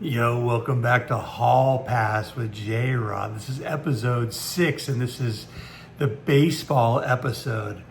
Yo, welcome back to Hallpass with JRod. This is episode 6, and this is the baseball episode.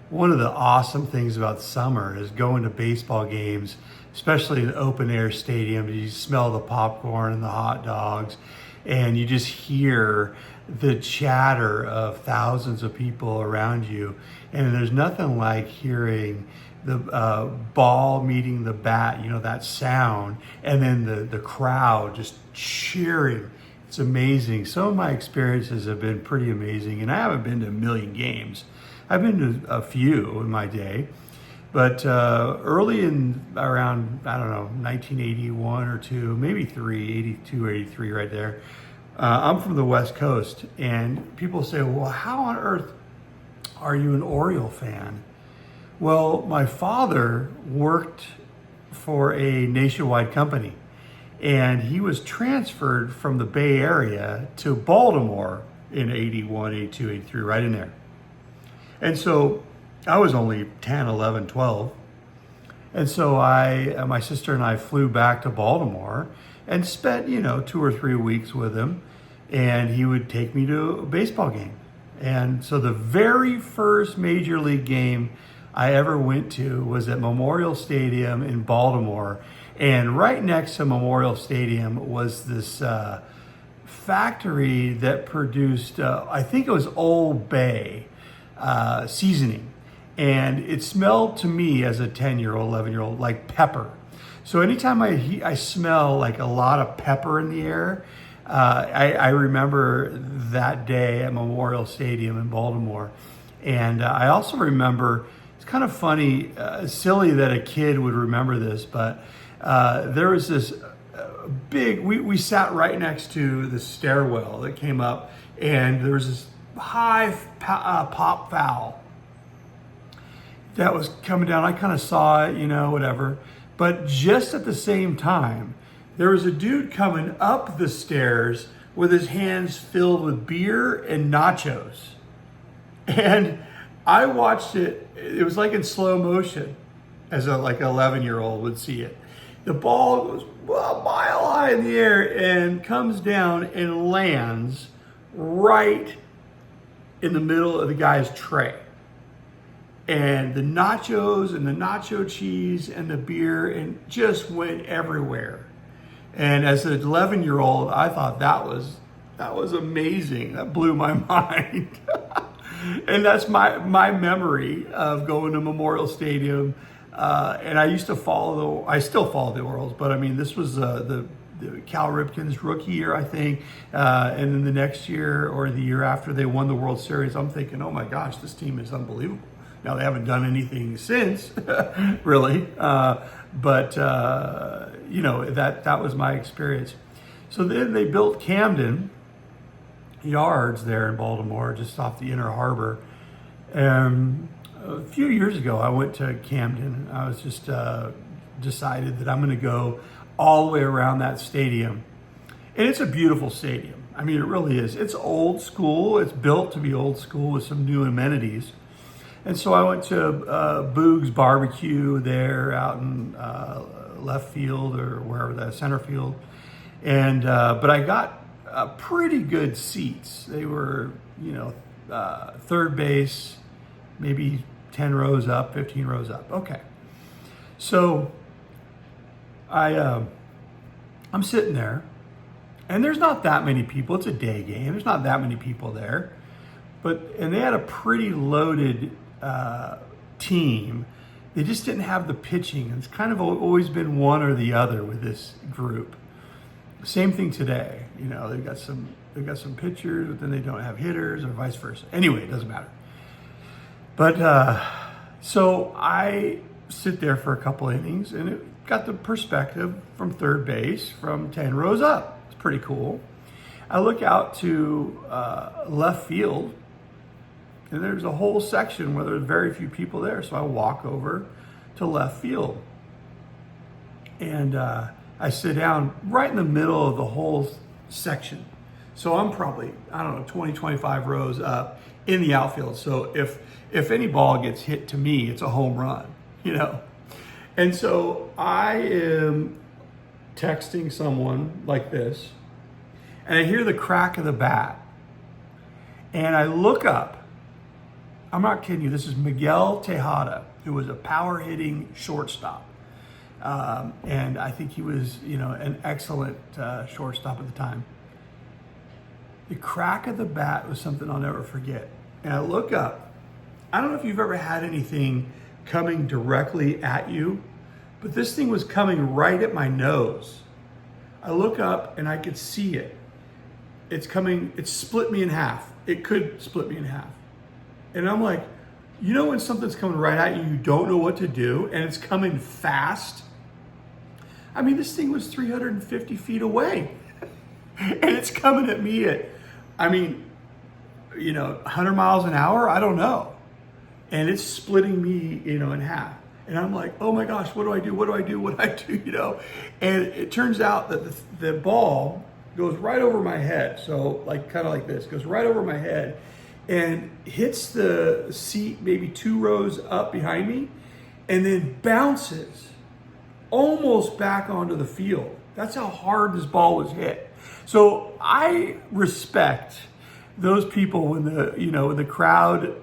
One of the awesome things about summer is going to baseball games, especially in open air stadiums. You smell the popcorn and the hot dogs, and you just hear the chatter of thousands of people around you. And there's nothing like hearing the ball meeting the bat, that sound, and then the crowd just cheering. It's amazing. Some of my experiences have been pretty amazing, and I haven't been to a million games. I've been to a few in my day, but early in around, 1981 or 2, maybe 3, 82, 83 right there. I'm from the West Coast, and people say, well, how on earth are you an Oriole fan? Well, my father worked for a nationwide company, and he was transferred from the Bay Area to Baltimore in 81, 82, 83, right in there. And so I was only 10, 11, 12. And so my sister and I flew back to Baltimore and spent, 2 or 3 weeks with him, and he would take me to a baseball game. And so the very first major league game I ever went to was at Memorial Stadium in Baltimore. And right next to Memorial Stadium was this factory that produced, I think it was Old Bay seasoning. And it smelled to me as a 10-year-old, 11-year-old, like pepper. So anytime I smell like a lot of pepper in the air, I remember that day at Memorial Stadium in Baltimore. And I also remember, it's kind of funny, silly that a kid would remember this, but there was this big, we sat right next to the stairwell that came up, and there was this high pop foul that was coming down. I kind of saw it, whatever. But just at the same time, there was a dude coming up the stairs with his hands filled with beer and nachos. And I watched it. It was like in slow motion, as an 11-year-old would see it. The ball goes a mile high in the air and comes down and lands right in the middle of the guy's tray. And the nachos and the nacho cheese and the beer and just went everywhere. And as an 11-year-old, I thought that was amazing. That blew my mind. And that's my memory of going to Memorial Stadium. And I still follow the Orioles, but I mean, this was the Cal Ripken's rookie year, I think. And then the next year or the year after they won the World Series, I'm thinking, oh my gosh, this team is unbelievable. Now they haven't done anything since, really. But that was my experience. So then they built Camden Yards there in Baltimore, just off the Inner Harbor. And a few years ago, I went to Camden. I was just decided that I'm going to go all the way around that stadium. And it's a beautiful stadium. I mean, it really is. It's old school. It's built to be old school with some new amenities. And so I went to Boog's Barbecue there out in left field or wherever that, center field. And but I got pretty good seats. They were, third base, maybe 10 rows up, 15 rows up. Okay. So I'm sitting there, and there's not that many people. It's a day game. There's not that many people there. And they had a pretty loaded team. They just didn't have the pitching. It's kind of always been one or the other with this group. Same thing today. They've got some pitchers, but then they don't have hitters, or vice versa. Anyway, it doesn't matter. But so I sit there for a couple innings, and it got the perspective from third base from 10 rows up. It's pretty cool. I look out to left field, and there's a whole section where there's very few people there. So I walk over to left field, and I sit down right in the middle of the whole section. So I'm probably, 20, 25 rows up in the outfield. So if any ball gets hit to me, it's a home run, And so I am texting someone like this, and I hear the crack of the bat, and I look up. I'm not kidding you. This is Miguel Tejada, who was a power hitting shortstop. And I think he was, an excellent shortstop at the time. The crack of the bat was something I'll never forget. And I look up. I don't know if you've ever had anything coming directly at you, but this thing was coming right at my nose. I look up and I could see it. It's coming, it split me in half. It could split me in half. And I'm like, when something's coming right at you, you don't know what to do, and it's coming fast. I mean, this thing was 350 feet away, and it's coming at me at, 100 miles an hour. I don't know. And it's splitting me, in half. And I'm like, oh my gosh, what do I do? What do I do? What do I do? And it turns out that the ball goes right over my head. So kind of like this, goes right over my head and hits the seat maybe 2 rows up behind me, and then bounces almost back onto the field. That's how hard this ball was hit. So I respect those people when the crowd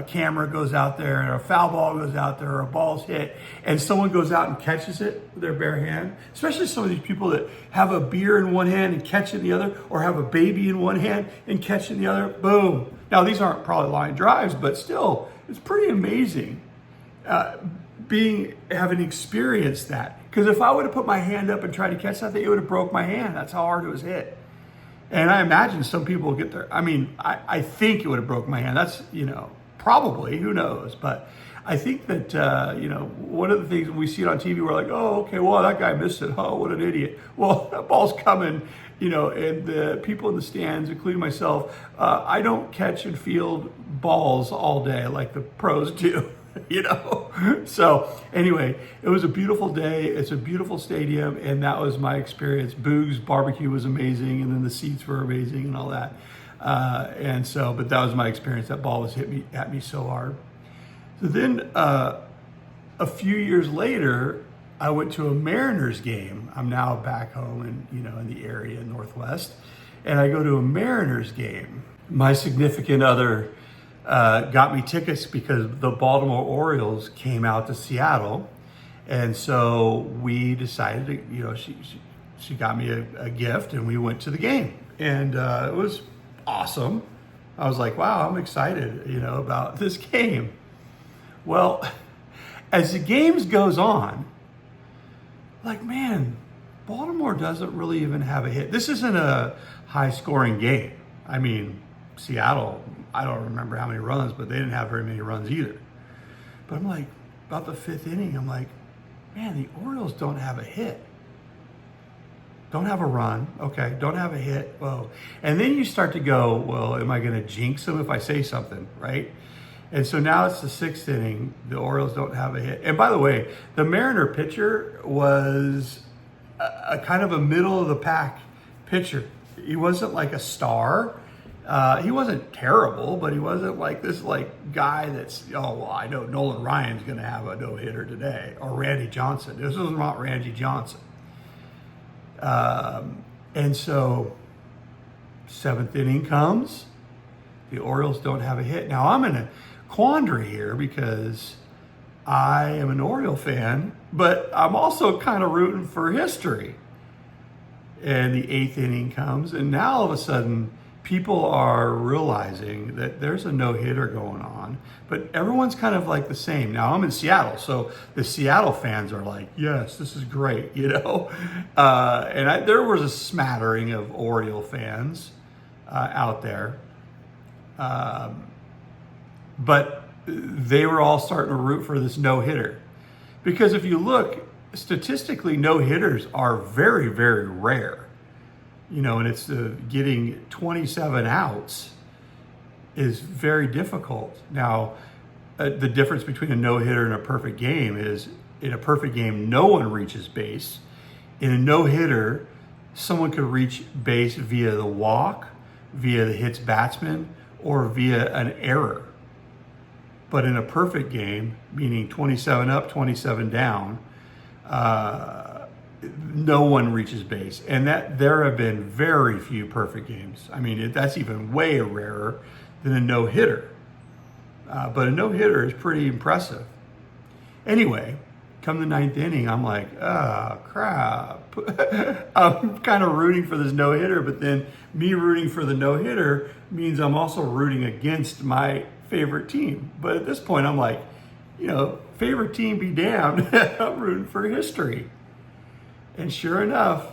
camera goes out there and a foul ball goes out there or a ball's hit and someone goes out and catches it with their bare hand, especially some of these people that have a beer in one hand and catch it in the other, or have a baby in one hand and catch it in the other. Boom. Now, these aren't probably line drives, but still, it's pretty amazing having experienced that. Because if I would have put my hand up and tried to catch that thing, it would have broke my hand. That's how hard it was hit. And I imagine some people get there. I think it would have broke my hand. That's, probably, who knows? But I think that, one of the things when we see it on TV, we're like, oh, okay, well, that guy missed it. Oh, what an idiot. Well, that ball's coming, and the people in the stands, including myself, I don't catch and field balls all day like the pros do. So anyway, it was a beautiful day. It's a beautiful stadium, and that was my experience. Boog's barbecue was amazing, and then the seats were amazing and all that. But that was my experience. That ball was at me so hard. So then a few years later, I went to a Mariners game. I'm now back home in the area Northwest, and I go to a Mariners game. My significant other got me tickets because the Baltimore Orioles came out to Seattle. And so we decided to, she got me a gift, and we went to the game. And it was awesome. I was like, wow, I'm excited, about this game. Well, as the games goes on, man, Baltimore doesn't really even have a hit. This isn't a high scoring game. Seattle, I don't remember how many runs, but they didn't have very many runs either. But I'm like, about the 5th inning, I'm like, man, the Orioles don't have a hit. Don't have a run. Okay, don't have a hit. Whoa. And then you start to go, well, am I going to jinx them if I say something, right? And so now it's the 6th inning. The Orioles don't have a hit. And by the way, the Mariner pitcher was a kind of a middle of the pack pitcher. He wasn't like a star. He wasn't terrible, but he wasn't like this guy that's, I know Nolan Ryan's going to have a no-hitter today, or Randy Johnson. This was not Randy Johnson. And so 7th inning comes, the Orioles don't have a hit. Now I'm in a quandary here because I am an Oriole fan, but I'm also kind of rooting for history. And the 8th inning comes, and now all of a sudden, people are realizing that there's a no-hitter going on, but everyone's kind of like the same. Now, I'm in Seattle, so the Seattle fans are like, yes, this is great, And there was a smattering of Oriole fans out there. But they were all starting to root for this no-hitter. Because if you look, statistically, no-hitters are very, very rare. And it's getting 27 outs is very difficult. Now, the difference between a no-hitter and a perfect game is, in a perfect game, no one reaches base. In a no-hitter, someone could reach base via the walk, via the hits batsman, or via an error. But in a perfect game, meaning 27 up, 27 down, no one reaches base, and that there have been very few perfect games. I mean, that's even way rarer than a no-hitter. But a no-hitter is pretty impressive. Anyway, come the ninth inning, I'm like, oh, crap. I'm kind of rooting for this no-hitter, but then me rooting for the no-hitter means I'm also rooting against my favorite team. But at this point, I'm like, favorite team be damned. I'm rooting for history. And sure enough,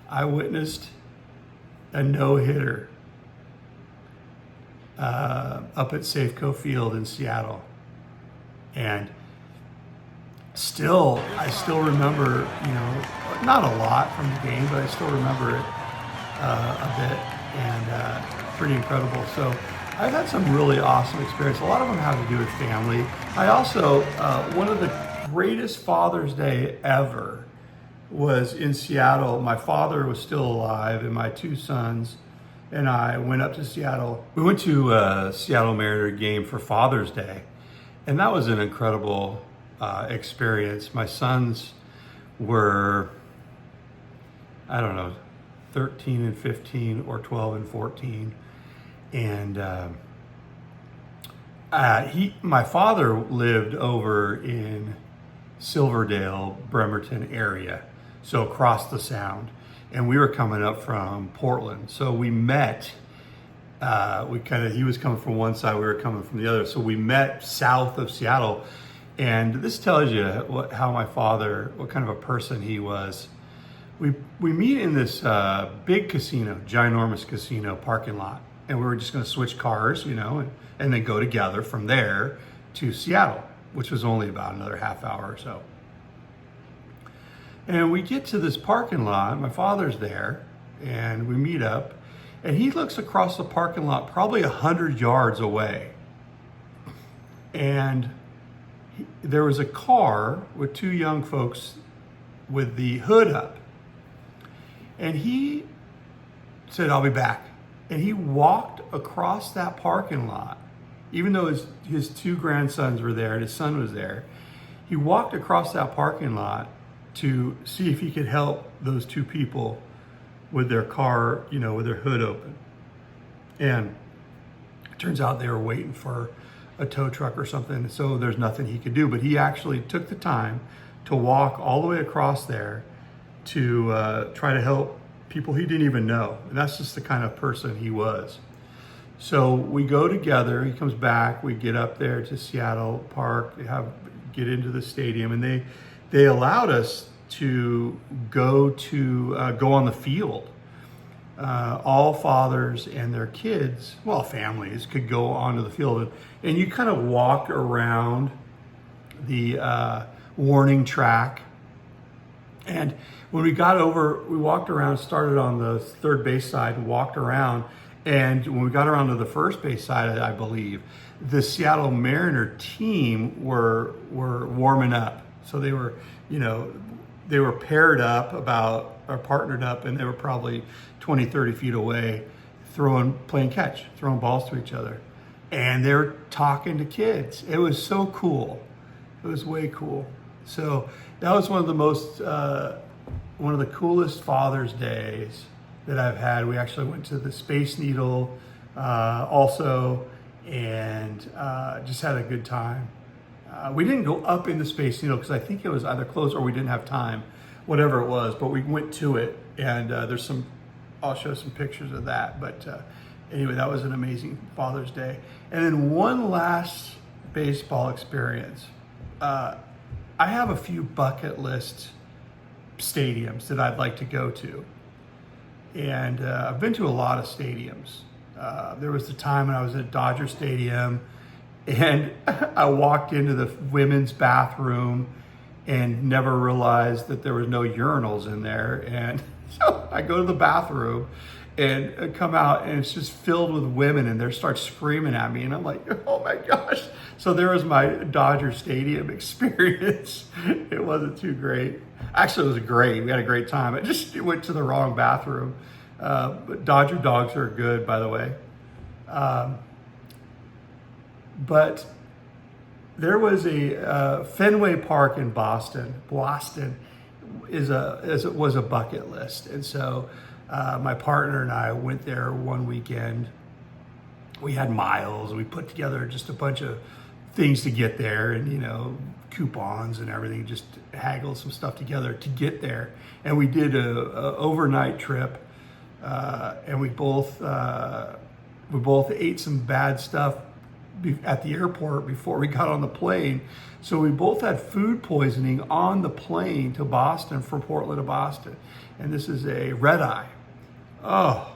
I witnessed a no-hitter up at Safeco Field in Seattle. And I still remember, not a lot from the game, but I still remember it a bit, and pretty incredible. So I've had some really awesome experience. A lot of them have to do with family. I also, one of the greatest Father's Day ever was in Seattle. My father was still alive, and my two sons and I went up to Seattle. We went to a Seattle Mariner game for Father's Day, and that was an incredible experience. My sons were, 13 and 15 or 12 and 14. And my father lived over in Silverdale, Bremerton area, so across the Sound. And we were coming up from Portland. So we met, he was coming from one side, we were coming from the other. So we met south of Seattle. And this tells you how my father, what kind of a person he was. We meet in this big casino, ginormous casino parking lot. And we were just going to switch cars, and then go together from there to Seattle, which was only about another half hour or so. And we get to this parking lot, my father's there, and we meet up, and he looks across the parking lot probably 100 yards away. And there was a car with two young folks with the hood up. And he said, "I'll be back." And he walked across that parking lot, even though his two grandsons were there and his son was there. He walked across that parking lot to see if he could help those two people with their car, with their hood open. And it turns out they were waiting for a tow truck or something, so there's nothing he could do. But he actually took the time to walk all the way across there to try to help people he didn't even know. And that's just the kind of person he was. So we go together, he comes back, we get up there to Seattle Park, get into the stadium, and they allowed us to go on the field. All fathers and their kids, families, could go onto the field, and you kind of walk around the warning track. And when we walked around, started on the third base side and walked around. And when we got around to the first base side, I believe, the Seattle Mariner team were warming up. So they were, paired up or partnered up, and they were probably 20, 30 feet away, playing catch, throwing balls to each other. And they were talking to kids. It was so cool. It was way cool. So that was one of the coolest Father's Days that I've had. We actually went to the Space Needle also, and just had a good time. We didn't go up in the Space Needle because I think it was either closed or we didn't have time, whatever it was, but we went to it, and I'll show some pictures of that. But anyway, that was an amazing Father's Day. And then one last baseball experience. I have a few bucket list stadiums that I'd like to go to. And I've been to a lot of stadiums. There was the time when I was at Dodger Stadium, and I walked into the women's bathroom and never realized that there was no urinals in there. And so I go to the bathroom and come out, and it's just filled with women, and they start screaming at me, and I'm like, oh my gosh. So there was my Dodger Stadium experience. It wasn't too great. Actually, it was great. We had a great time. I just went to the wrong bathroom. But Dodger dogs are good, by the way. But there was a Fenway Park in Boston, was a bucket list. And so my partner and I went there one weekend. We had miles. We put together just a bunch of things to get there, and coupons and everything. Just haggled some stuff together to get there. And we did a overnight trip, and we both ate some bad stuff at the airport before we got on the plane. So we both had food poisoning on the plane to Boston, from Portland to Boston. And this is a red eye. Oh,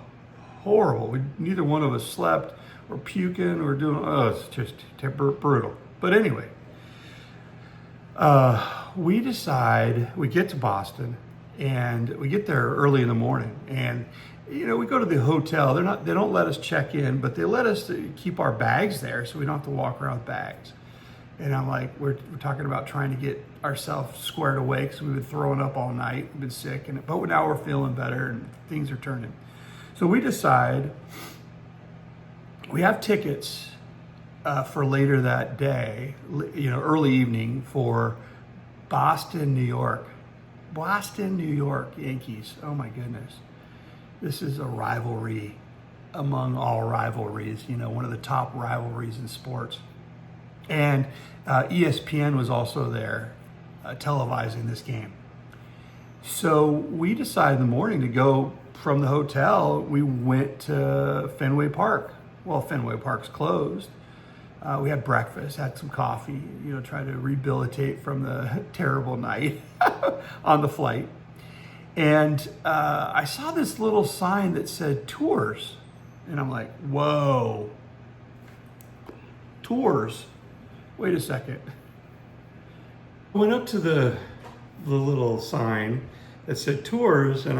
horrible. Neither one of us slept. We're puking. We're doing, it's just brutal. But anyway, we decide, we get to Boston, and we get there early in the morning. And we go to the hotel. They don't let us check in, but they let us keep our bags there, so we don't have to walk around with bags. And I'm like, we're talking about trying to get ourselves squared away because we've been throwing up all night, we've been sick, but now we're feeling better and things are turning. So we decide we have tickets for later that day, early evening, for Boston, New York. Boston, New York Yankees. Oh my goodness. This is a rivalry among all rivalries, one of the top rivalries in sports. And ESPN was also there televising this game. So we decided in the morning to go from the hotel. We went to Fenway Park. Well, Fenway Park's closed. We had breakfast, had some coffee, tried to rehabilitate from the terrible night on the flight. And I saw this little sign that said tours. And I'm like, whoa, tours. Wait a second. I went up to the little sign that said tours, and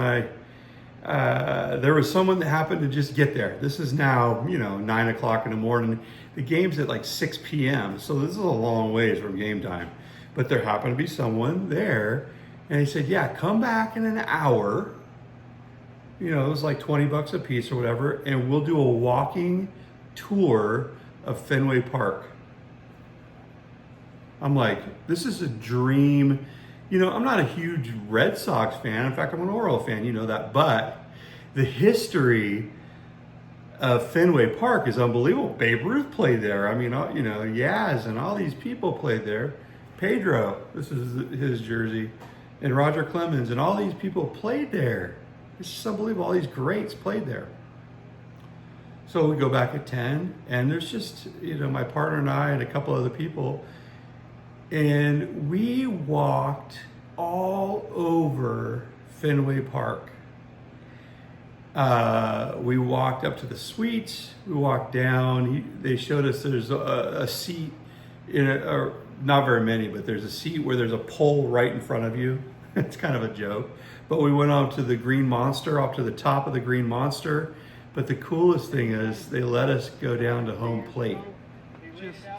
there was someone that happened to just get there. This is now, 9 o'clock in the morning. The game's at like 6 p.m., so this is a long ways from game time. But there happened to be someone there, and he said, yeah, come back in an hour. It was like $20 a piece or whatever, and we'll do a walking tour of Fenway Park. I'm like, this is a dream. I'm not a huge Red Sox fan. In fact, I'm an Oriole fan, that. But the history of Fenway Park is unbelievable. Babe Ruth played there. I mean, Yaz and all these people played there. Pedro, this is his jersey, and Roger Clemens, and all these people played there. It's just unbelievable. All these greats played there. So we go back at 10, and there's just, my partner and I and a couple other people, and we walked all over Fenway Park. We walked up to the suites. We walked down. They showed us there's a seat, not very many, but there's a seat where there's a pole right in front of you. It's kind of a joke. But we went up to the Green Monster, up to the top of the Green Monster. But the coolest thing is they let us go down to home plate.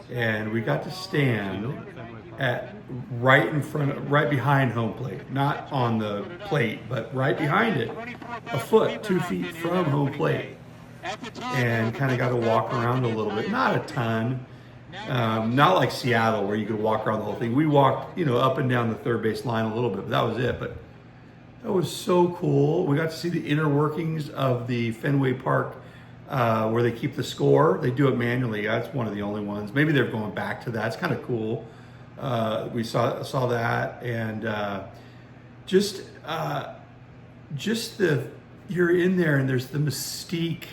And we got to stand right behind home plate, not on the plate, but right behind it, a foot, 2 feet from home plate, and kind of got to walk around a little bit, not a ton, not like Seattle where you could walk around the whole thing. We walked, up and down the third base line a little bit, but that was it. But that was so cool. We got to see the inner workings of the Fenway Park where they keep the score. They do it manually. That's one of the only ones. Maybe they're going back to that. It's kind of cool. We saw that, and just you're in there, and there's the mystique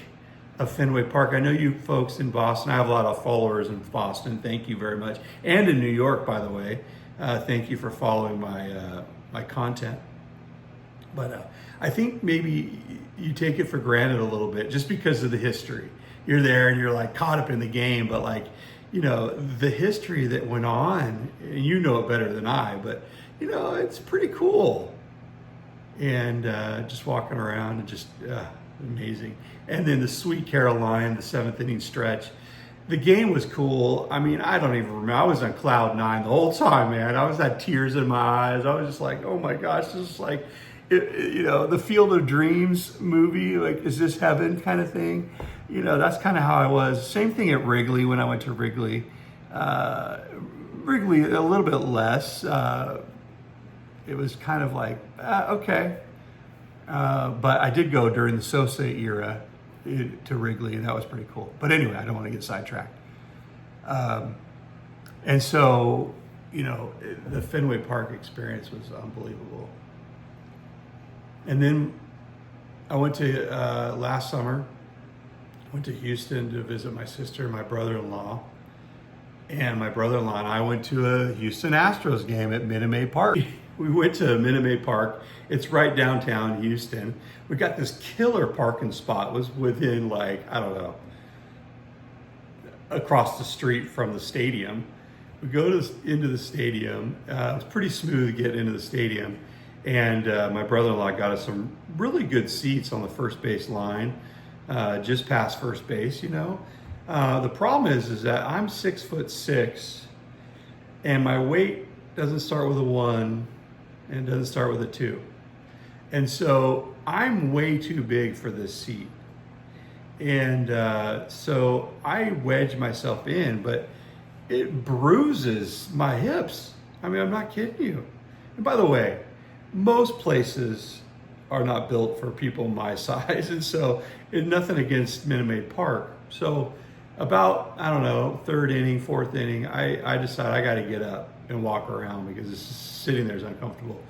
of Fenway Park. I know you folks in Boston. I have a lot of followers in Boston. Thank you very much, and in New York, by the way. Thank you for following my content. But I think maybe you take it for granted a little bit just because of the history. You're there and you're like caught up in the game, but like, the history that went on, and you know it better than I, but it's pretty cool. And just walking around and just amazing. And then the Sweet Caroline, the 7th inning stretch. The game was cool. I mean, I don't even remember. I was on cloud 9 the whole time, man. I had tears in my eyes. I was just like, oh my gosh, this is like, the Field of Dreams movie, like, is this heaven kind of thing? That's kind of how I was. Same thing at Wrigley when I went to Wrigley. Wrigley, a little bit less. it was kind of like, okay. But I did go during the Sosa era to Wrigley, and that was pretty cool. But anyway, I don't want to get sidetracked. And so, the Fenway Park experience was unbelievable. And then I went to, last summer, went to Houston to visit my sister and my brother-in-law. And my brother-in-law and I went to a Houston Astros game at Minute Maid Park. We went to Minute Maid Park. It's right downtown Houston. We got this killer parking spot. It was within across the street from the stadium. We go into the stadium. It was pretty smooth to get into the stadium. And my brother-in-law got us some really good seats on the first base line, just past first base, The problem is that I'm 6'6", and my weight doesn't start with a 1 and doesn't start with a 2. And so I'm way too big for this seat. And so I wedge myself in, but it bruises my hips. I mean, I'm not kidding you. And by the way, most places are not built for people my size. And so nothing against Minute Maid Park. So about, third inning, fourth inning, I decided I got to get up and walk around because sitting there is uncomfortable.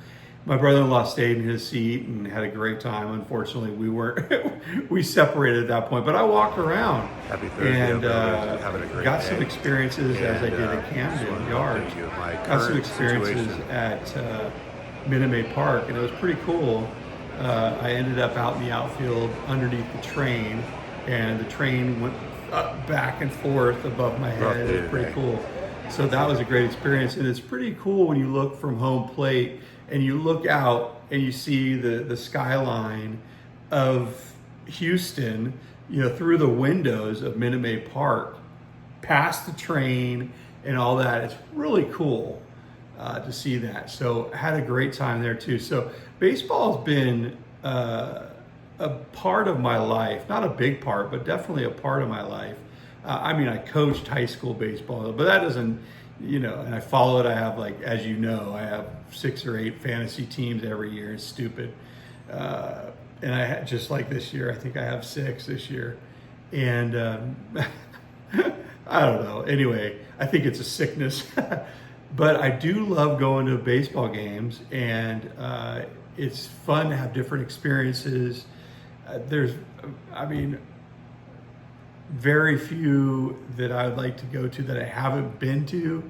My brother-in-law stayed in his seat and had a great time. Unfortunately, we separated at that point, but I walked around. Happy Thursday, and having a great got day. some experiences as I did at Camden Yards. Got some experiences at Minute Maid Park, and it was pretty cool. I ended up out in the outfield underneath the train, and the train went up, back and forth above my head. It was pretty cool. So that was a great experience, and it's pretty cool when you look from home plate and you look out and you see the skyline of Houston, through the windows of Minute Maid Park, past the train and all that. It's really cool to see that. So I had a great time there too. So baseball has been a part of my life, not a big part, but definitely a part of my life. I coached high school baseball, but that doesn't, and I follow it. I have as I have 6 or 8 fantasy teams every year. It's stupid. And I had, just like this year, I think I have 6 this year. And I don't know. Anyway, I think it's a sickness. But I do love going to baseball games, and it's fun to have different experiences. Very few that I would like to go to that I haven't been to.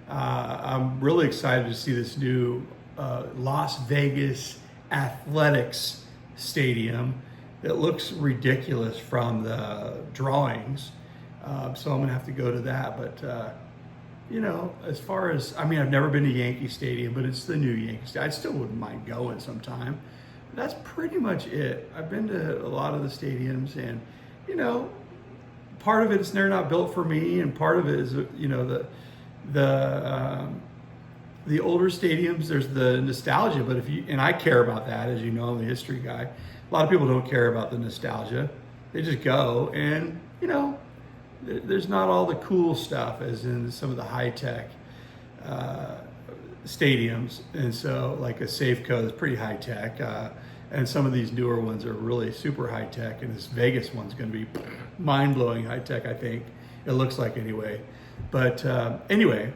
I'm really excited to see this new Las Vegas Athletics Stadium that looks ridiculous from the drawings. So I'm gonna have to go to that. But as far as, I've never been to Yankee Stadium, but it's the new Yankee Stadium. I still wouldn't mind going sometime. But that's pretty much it. I've been to a lot of the stadiums, and part of it is they're not built for me, and part of it is the older stadiums. There's the nostalgia, but and I care about that, as you know, I'm a history guy. A lot of people don't care about the nostalgia. They just go, and there's not all the cool stuff as in some of the high tech stadiums, and so like a Safeco is pretty high tech. And some of these newer ones are really super high tech, and this Vegas one's going to be mind-blowing high tech, I think. It looks like anyway. But anyway,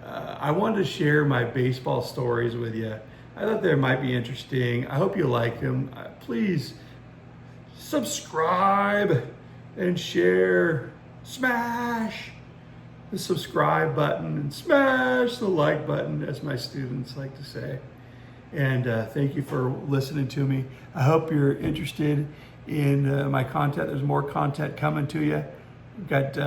I wanted to share my baseball stories with you. I thought they might be interesting. I hope you like them. Please subscribe and share. Smash the subscribe button and smash the like button, as my students like to say. And thank you for listening to me. I hope you're interested in my content. There's more content coming to you. We've got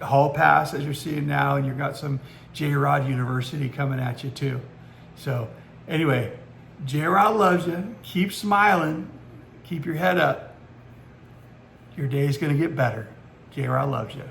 Hallpass, as you're seeing now, and you've got some JRod University coming at you too. So anyway, JRod loves you. Keep smiling. Keep your head up. Your day's going to get better. JRod loves you.